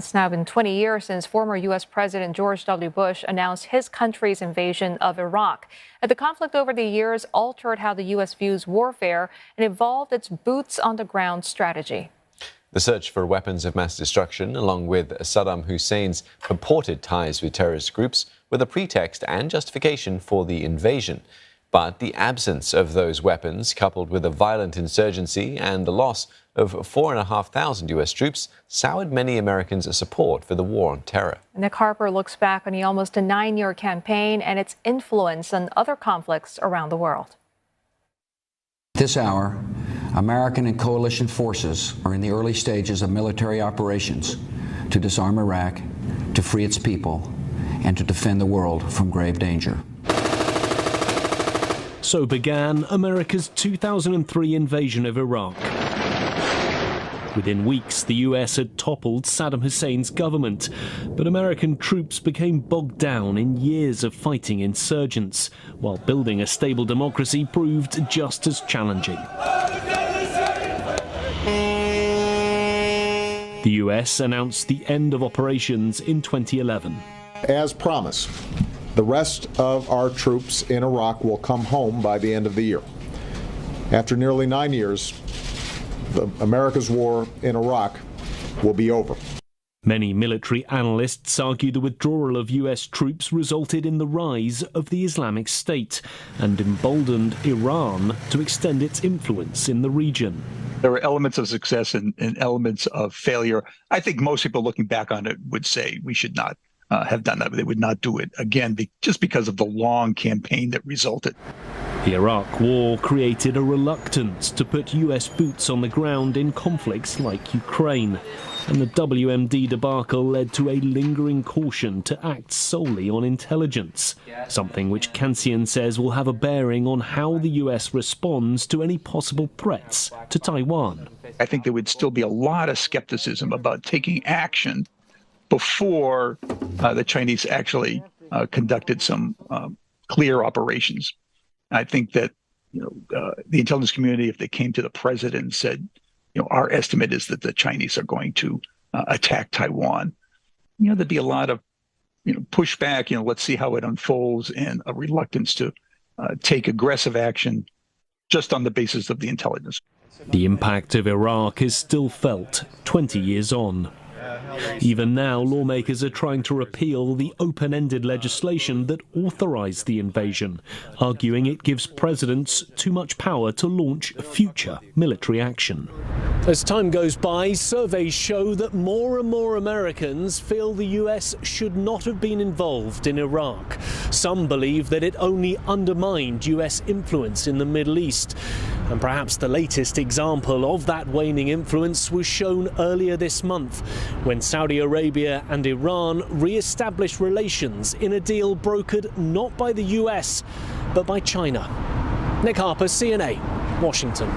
It's now been 20 years since former U.S. President George W. Bush announced his country's invasion of Iraq. The conflict over the years altered how the U.S. views warfare and evolved its boots-on-the-ground strategy. The search for weapons of mass destruction, along with Saddam Hussein's purported ties with terrorist groups, were the pretext and justification for the invasion. But the absence of those weapons, coupled with a violent insurgency and the loss of 4,500 U.S. troops, soured many Americans' support for the war on terror. Nick Harper looks back on the almost a 9-year campaign and its influence on other conflicts around the world. This hour, American and coalition forces are in the early stages of military operations to disarm Iraq, to free its people, and to defend the world from grave danger. So began America's 2003 invasion of Iraq. Within weeks, the US had toppled Saddam Hussein's government, but American troops became bogged down in years of fighting insurgents, while building a stable democracy proved just as challenging. The US announced the end of operations in 2011. As promised, the rest of our troops in Iraq will come home by the end of the year. After nearly 9 years, America's war in Iraq will be over. Many military analysts argue the withdrawal of US troops resulted in the rise of the Islamic State and emboldened Iran to extend its influence in the region. There were elements of success and elements of failure. I think most people looking back on it would say we should not have done that. They would not do it again just because of the long campaign that resulted. The Iraq War created a reluctance to put US boots on the ground in conflicts like Ukraine, and the WMD debacle led to a lingering caution to act solely on intelligence, something which Kansian says will have a bearing on how the US responds to any possible threats to Taiwan. I think there would still be a lot of skepticism about taking action before the Chinese actually conducted some clear operations. I think that the intelligence community, if they came to the president and said, our estimate is that the Chinese are going to attack Taiwan, there'd be a lot of pushback. Let's see how it unfolds, and a reluctance to take aggressive action just on the basis of the intelligence. The impact of Iraq is still felt 20 years on. Even now, lawmakers are trying to repeal the open-ended legislation that authorized the invasion, arguing it gives presidents too much power to launch future military action. As time goes by, surveys show that more and more Americans feel the US should not have been involved in Iraq. Some believe that it only undermined US influence in the Middle East. And perhaps the latest example of that waning influence was shown earlier this month, when Saudi Arabia and Iran re-established relations in a deal brokered not by the US, but by China. Nick Harper, CNA, Washington.